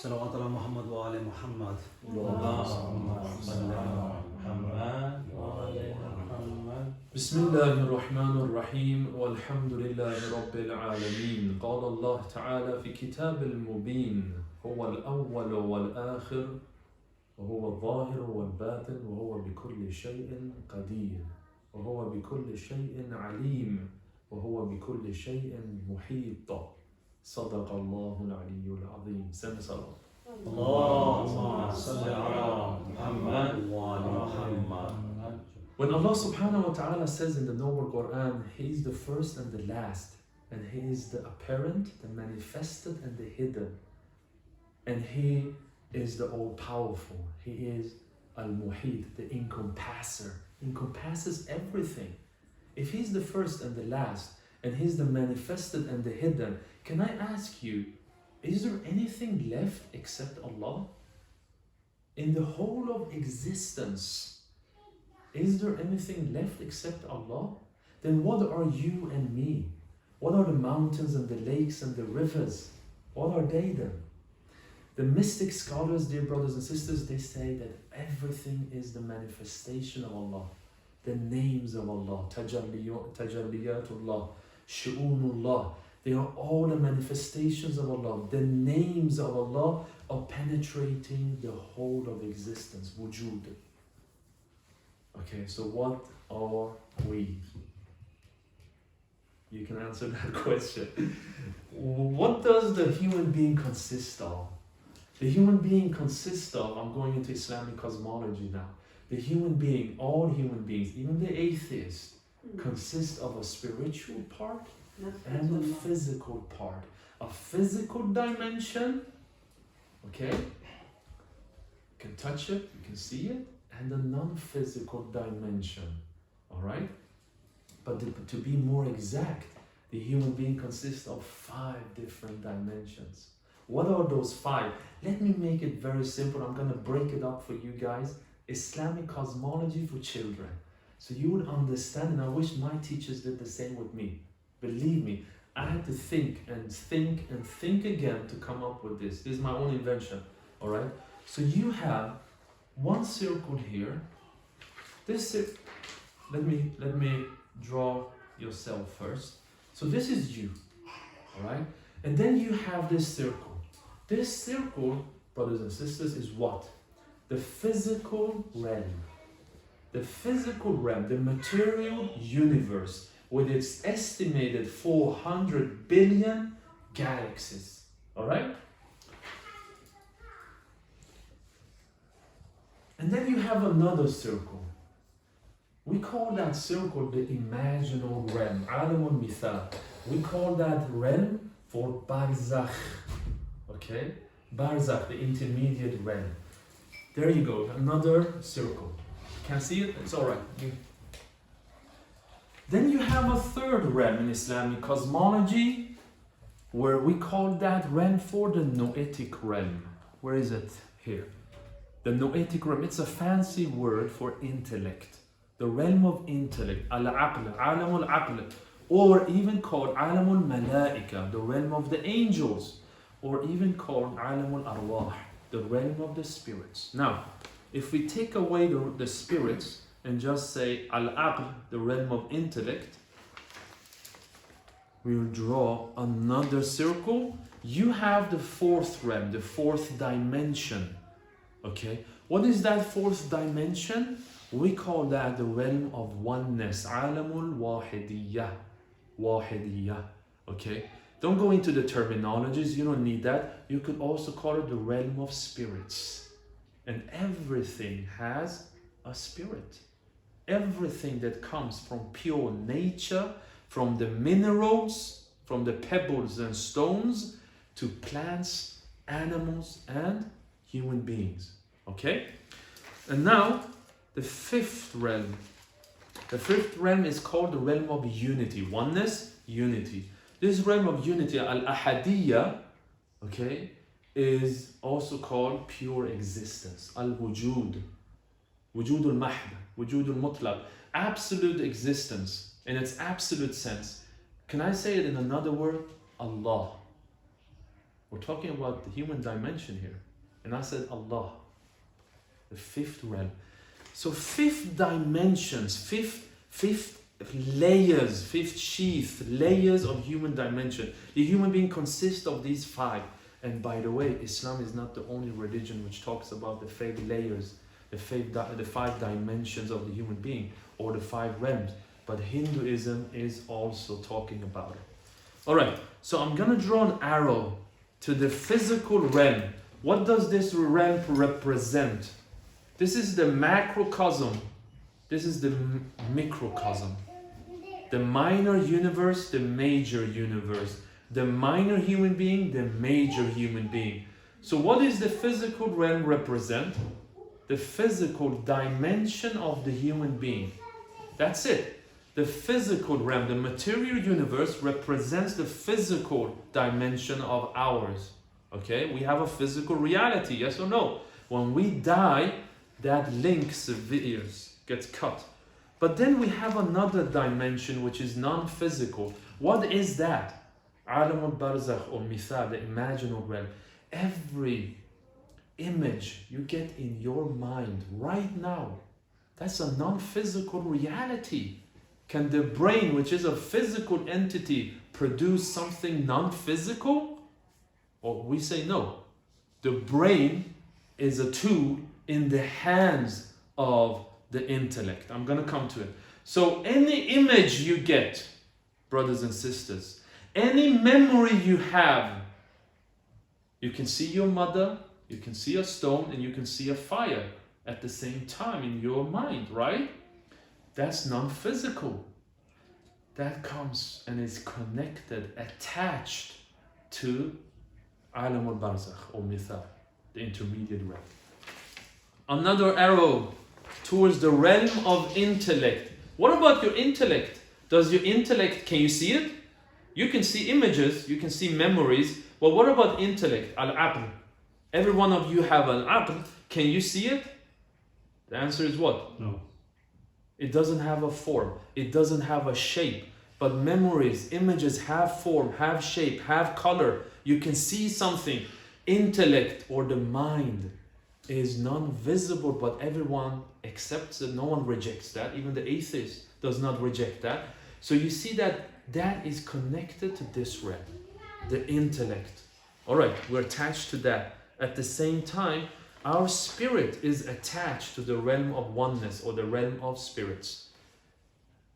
صلوات على محمد وآل محمد. بسم الله الرحمن الرحيم والحمد لله رب العالمين. قال الله تعالى في كتاب المبين: هو الأول والآخر وهو الظاهر والباطن وهو بكل شيء قدير وهو بكل شيء عليم وهو بكل شيء محيط. صدق الله العلي العظيم. سنة صلاة. اللهم صل على محمد وآل محمد. When Allah subhanahu wa ta'ala says in the Noble Quran, He is the first and the last, and He is the apparent, the manifested and the hidden, and He is the all-powerful, He is al-muhit, the encompasser, encompasses everything. If He's the first and the last, and He's the manifested and the hidden, can I ask you, is there anything left except Allah? In the whole of existence, is there anything left except Allah? Then what are you and me? What are the mountains and the lakes and the rivers? What are they then? The mystic scholars, dear brothers and sisters, they say that everything is the manifestation of Allah. The names of Allah, tajalliyatullah, shu'unullah, they are all the manifestations of Allah. The names of Allah are penetrating the whole of existence, wujud. Okay, so what are we? You can answer that question. What does the human being consist of? The human being consists of, I'm going into Islamic cosmology now. The human being, all human beings, even the atheist, consist of a spiritual part and a physical part. A physical dimension, okay? You can touch it, you can see it, and a non-physical dimension, all right? But to be more exact, the human being consists of 5 different dimensions. What are those 5? Let me make it very simple. I'm going to break it up for you guys. Islamic cosmology for children. So you would understand, and I wish my teachers did the same with me. Believe me, I had to think and think and think again to come up with this. This is my own invention, all right? So you have one circle here. Let me draw yourself first. So this is you, all right? And then you have this circle. This circle, brothers and sisters, is what? The physical realm. The physical realm, the material universe, with its estimated 400 billion galaxies, all right? And then you have another circle. We call that circle the imaginal realm, alamul mithal. We call that realm for barzakh, okay? Barzakh, the intermediate realm. There you go, another circle. Can't see it? It's all right. Then you have a third realm in Islamic cosmology, where we call that realm for the noetic realm. Where is it? Here. The noetic realm, it's a fancy word for intellect. The realm of intellect, al-aql, alamul aql, or even called alamul malaika, the realm of the angels, or even called alamul arwah, the realm of the spirits. Now, if we take away the spirits and just say al-aql, the realm of intellect, we will draw another circle. You have the 4th realm, the 4th dimension. Okay, what is that 4th dimension? We call that the realm of oneness, alamul wahidiyah, wahidiyah. Okay, don't go into the terminologies, you don't need that. You could also call it the realm of spirits. And everything has a spirit. Everything that comes from pure nature, from the minerals, from the pebbles and stones, to plants, animals, and human beings. Okay? And now, the 5th realm. The 5th realm is called the realm of unity. Oneness, unity. This realm of unity, al-ahadiyya, okay, is also called pure existence. Al-wujud. Wujud al-mahd. Wujud al-mutlaq. Absolute existence in its absolute sense. Can I say it in another word? Allah. We're talking about the human dimension here. And I said Allah, the fifth realm. So fifth dimensions, fifth layers, fifth sheath, layers of human dimension. The human being consists of these five. And by the way, Islam is not the only religion which talks about the five layers, the five dimensions of the human being, or the five realms. But Hinduism is also talking about it. Alright, so I'm going to draw an arrow to the physical realm. What does this realm represent? This is the macrocosm. This is the microcosm. The minor universe, the major universe. The minor human being, the major human being. So what does the physical realm represent? The physical dimension of the human being. That's it. The physical realm, the material universe represents the physical dimension of ours. Okay, we have a physical reality, yes or no? When we die, that link severes, gets cut. But then we have another dimension which is non-physical. What is that? Alam al-barzakh or mithal, the imaginal realm. Every image you get in your mind right now, that's a non-physical reality. Can the brain, which is a physical entity, produce something non-physical? Or we say no. The brain is a tool in the hands of the intellect. I'm going to come to it. So any image you get, brothers and sisters, any memory you have, you can see your mother, you can see a stone, and you can see a fire at the same time in your mind, right? That's non-physical. That comes and is connected, attached to Alam al-Barzakh or Mithal, the intermediate realm. Another arrow towards the realm of intellect. What about your intellect? Does your intellect, can you see it? You can see images, you can see memories. Well, what about intellect? Al-aql. Every one of you have an aql. Can you see it? The answer is what? No. It doesn't have a form. It doesn't have a shape. But memories, images have form, have shape, have color. You can see something. Intellect or the mind is non-visible, but everyone accepts it. No one rejects that. Even the atheist does not reject that. So you see that that is connected to this realm, the intellect. All right, we're attached to that. At the same time, our spirit is attached to the realm of oneness or the realm of spirits.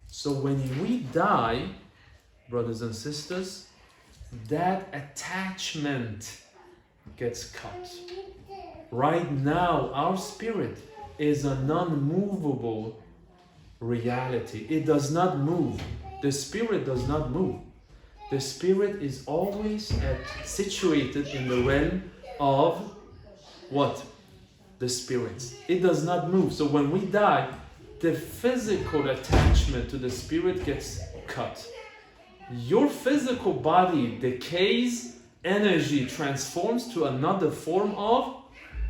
So when we die, brothers and sisters, that attachment gets cut. Right now, our spirit is a non-movable reality. It does not move. The spirit does not move. The spirit is always situated in the realm of what? The spirits. It does not move. So when we die, the physical attachment to the spirit gets cut. Your physical body decays, energy transforms to another form of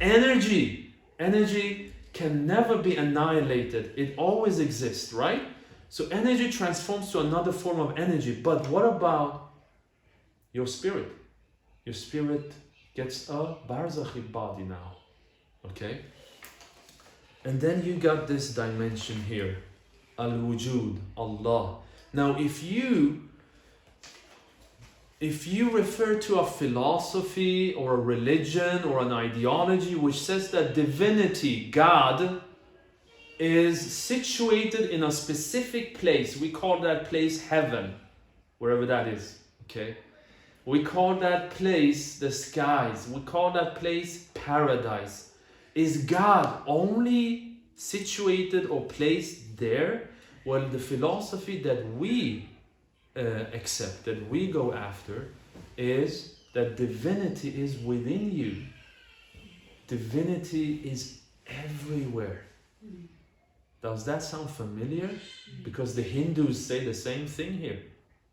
energy. Energy can never be annihilated. It always exists, right? So energy transforms to another form of energy. But what about your spirit? Your spirit gets a barzakhi body now. Okay? And then you got this dimension here. Al-Wujud, Allah. Now if you refer to a philosophy or a religion or an ideology which says that divinity, God, is situated in a specific place, we call that place heaven, wherever that is, okay? We call that place the skies, we call that place paradise. Is God only situated or placed there? Well, the philosophy that we accept, that we go after, is that divinity is within you. Divinity is everywhere. Does that sound familiar? Because the Hindus say the same thing here.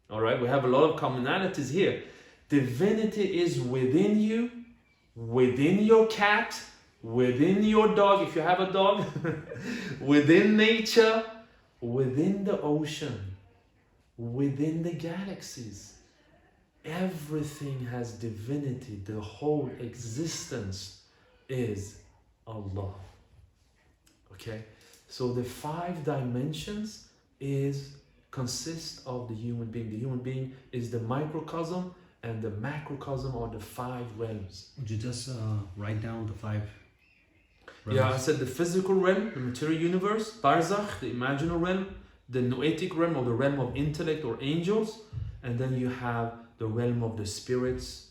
All right, we have a lot of commonalities here. Divinity is within you, within your cat, within your dog, if you have a dog, within nature, within the ocean, within the galaxies. everything has divinity. The whole existence is Allah. Okay? So the 5 dimensions consist of the human being. The human being is the microcosm, and the macrocosm are the 5 realms. Would you just write down the 5 realms? Yeah, I said the physical realm, the material universe, barzakh, the imaginal realm, the noetic realm, or the realm of intellect or angels, and then you have the realm of the spirits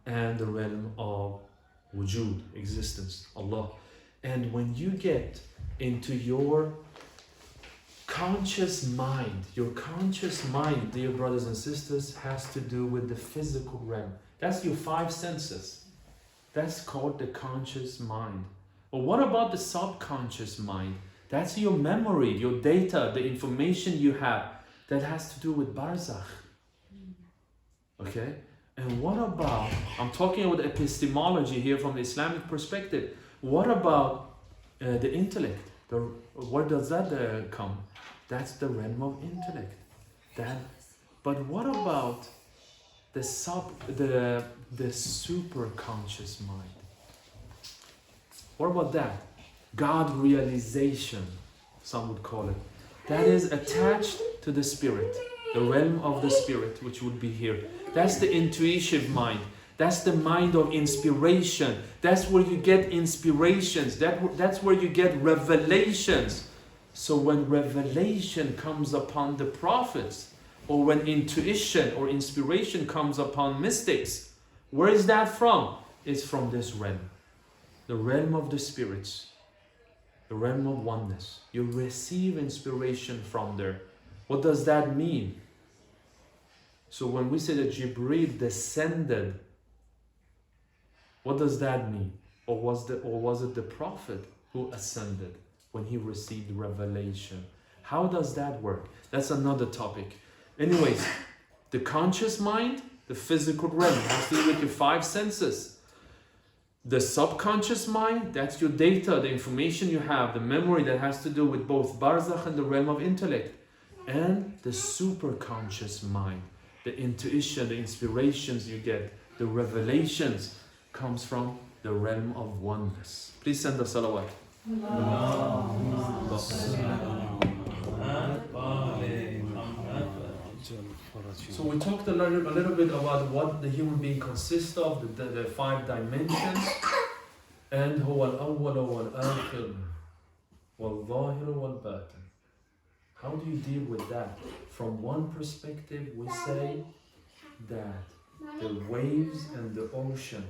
and the realm of wujud, existence, Allah. And when you get into your conscious mind, dear brothers and sisters, has to do with the physical realm. That's your 5 senses. That's called the conscious mind. But what about the subconscious mind? That's your memory, your data, the information you have that has to do with barzakh. Okay? And what about, I'm talking about epistemology here from the Islamic perspective. What about the intellect? Where does that come? That's the realm of intellect. But what about the super conscious mind? What about that? God realization, some would call it. That is attached to the spirit, the realm of the spirit, which would be here. That's the intuitive mind. That's the mind of inspiration. That's where you get inspirations. That's where you get revelations. So when revelation comes upon the prophets, or when intuition or inspiration comes upon mystics, where is that from? It's from this realm. The realm of the spirits. The realm of oneness. You receive inspiration from there. What does that mean? So when we say that Jibreel descended, what does that mean? Or was it the prophet who ascended when he received revelation? How does that work? That's another topic. Anyways, the conscious mind, the physical realm, has to do with your 5 senses. The subconscious mind, that's your data, the information you have, the memory that has to do with both barzakh and the realm of intellect. And the superconscious mind, the intuition, the inspirations you get, the revelations, comes from the realm of oneness. Please send us salawat. So we talked a little bit about what the human being consists of, the 5 dimensions, and هو الأول والآخر والظاهر والباطن. How do you deal with that? From one perspective, we say that the waves and the ocean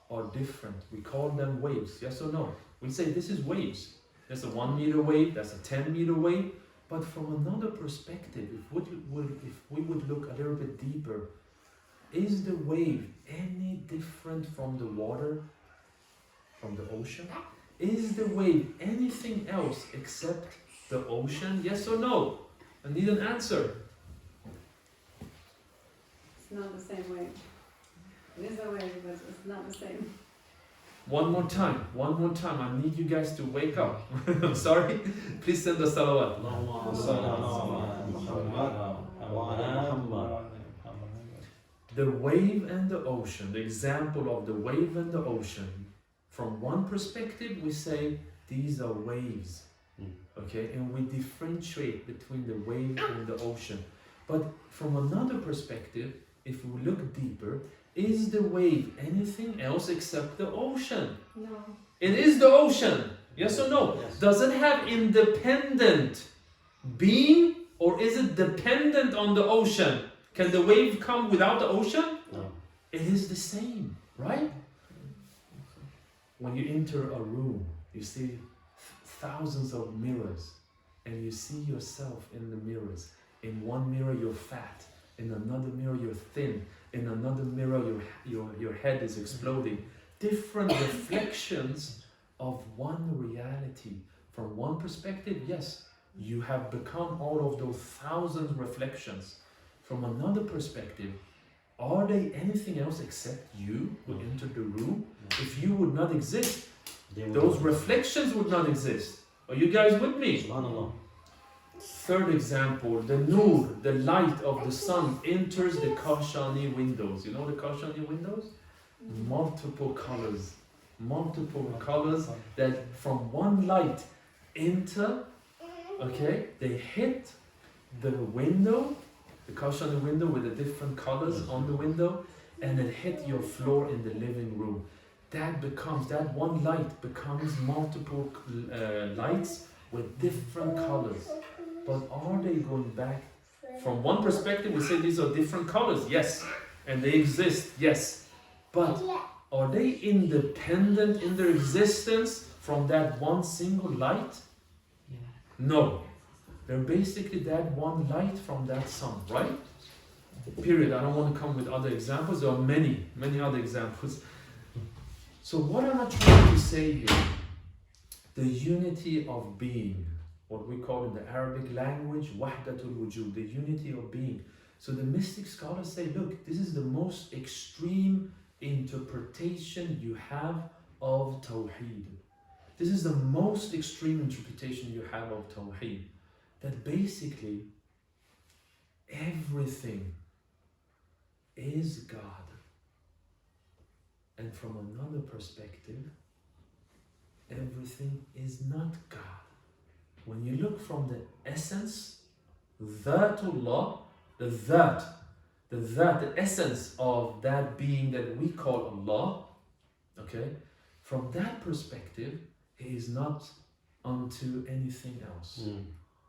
are different. We call them waves, yes or no? We say this is waves. There's a 1 meter wave, that's a 10 meter wave. But from another perspective, if we would look a little bit deeper, is the wave any different from the water, from the ocean? Is the wave anything else except the ocean? Yes or no? I need an answer. It's not the same wave. It is a wave, but it's not the same. One more time. I need you guys to wake up. I'm sorry. Please send us salawat. The wave and the ocean, the example of the wave and the ocean. From one perspective, we say these are waves. Okay, and we differentiate between the wave and the ocean. But from another perspective, if we look deeper, is the wave anything else except the ocean? No. It is the ocean. Yes or no? Yes. Does it have independent being, or is it dependent on the ocean? Can the wave come without the ocean? No. It is the same, right? When you enter a room, you see thousands of mirrors, and you see yourself in the mirrors. In one mirror you're fat, in another mirror you're thin, in another mirror your head is exploding. Different reflections of one reality. From one perspective, yes, you have become all of those thousands reflections. From another perspective, are they anything else except you who entered the room? If you would not exist, those reflections would not exist. Are you guys with me? Subhanallah. Third example, the nur, the light of the sun enters the Kashani windows. You know the Kashani windows? Multiple colors. Multiple colors that from one light enter, okay, they hit the window, the Kashani window with the different colors on the window, and it hit your floor in the living room. That one light becomes multiple lights with different colors. But are they going back? From one perspective, we say these are different colors, yes, and they exist, yes. But are they independent in their existence from that one single light? No. They're basically that one light from that sun, right? Period. I don't want to come with other examples. There are many, many other examples. So what am I trying to say here? The unity of being. What we call in the Arabic language, wahdatul wujud, the unity of being. So the mystic scholars say, look, this is the most extreme interpretation you have of Tawheed. This is the most extreme interpretation you have of Tawheed. That basically, everything is God. And from another perspective, everything is not God. When you look from the essence, Dhatullah, the essence of that being that we call Allah, okay, from that perspective, He is not unto anything else.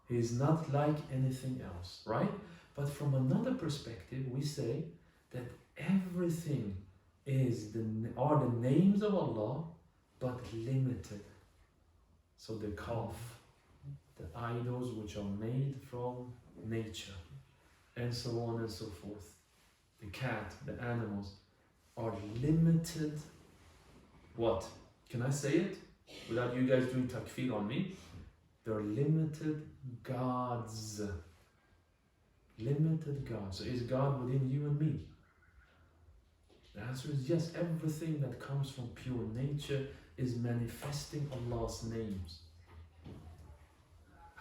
He is not like anything else, right? But from another perspective, we say that everything are the names of Allah, but limited. So the Kaf, the idols which are made from nature, and so on and so forth. The cat, the animals, are limited. What? Can I say it? Without you guys doing takfir on me? They're limited gods. Limited gods. So is God within you and me? The answer is yes. Everything that comes from pure nature is manifesting Allah's names.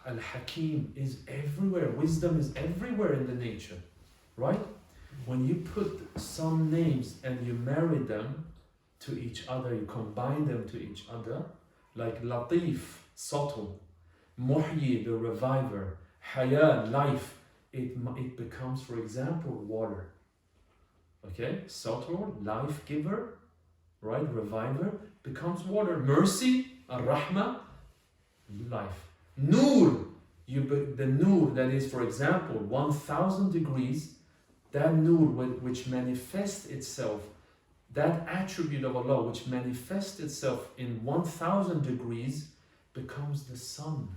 Al-Hakim is everywhere. Wisdom is everywhere in the nature. Right? When you put some names and you marry them to each other, you combine them to each other, like Latif, subtle, Muhyi, the reviver, Haya, life, it becomes, for example, water. Okay? Subtle, life giver, right? Reviver, becomes water. Mercy, Ar-Rahma, life. Nur, the nur that is, for example, 1000 degrees, that nur which manifests itself, that attribute of Allah which manifests itself in 1000 degrees becomes the sun.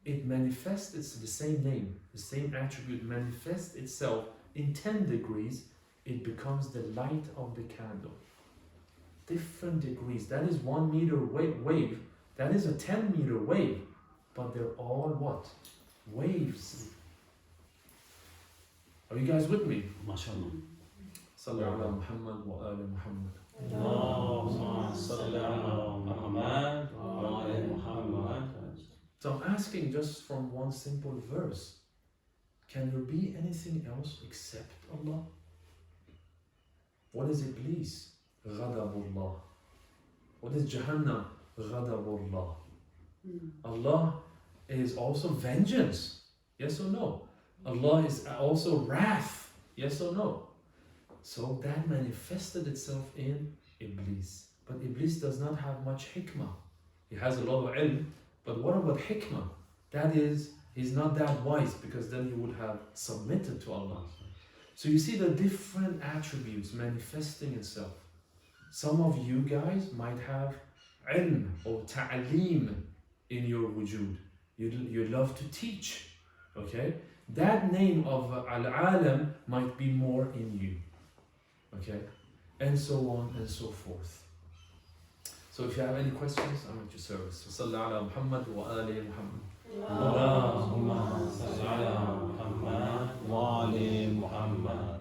It manifests, it's the same name, the same attribute manifests itself in 10 degrees, it becomes the light of the candle. Different degrees, that is 1 meter wave, that is a 10 meter wave. But they're all what? Waves. Are you guys with me? MashaAllah. Sallallahu ala Muhammad wa ala Muhammad. Allahumma salli ala Muhammad wa ala Muhammad. So I'm asking just from one simple verse, can there be anything else except Allah? What is Iblis? Ghadabullah. What is Jahannam? Ghadabullah. Allah is also vengeance, yes or no? Allah is also wrath, yes or no? So that manifested itself in Iblis. But Iblis does not have much hikmah. He has a lot of ilm, but what about hikmah? That is, he's not that wise, because then he would have submitted to Allah. So you see the different attributes manifesting itself. Some of you guys might have ilm or ta'aleem in your wujud. You love to teach, okay? That name of al-alam might be more in you, okay? And so on and so forth. So if you have any questions, I'm at your service. Sallallahu ala Muhammad wa ali Muhammad. Allahumma salli ala Muhammad wa ali Muhammad.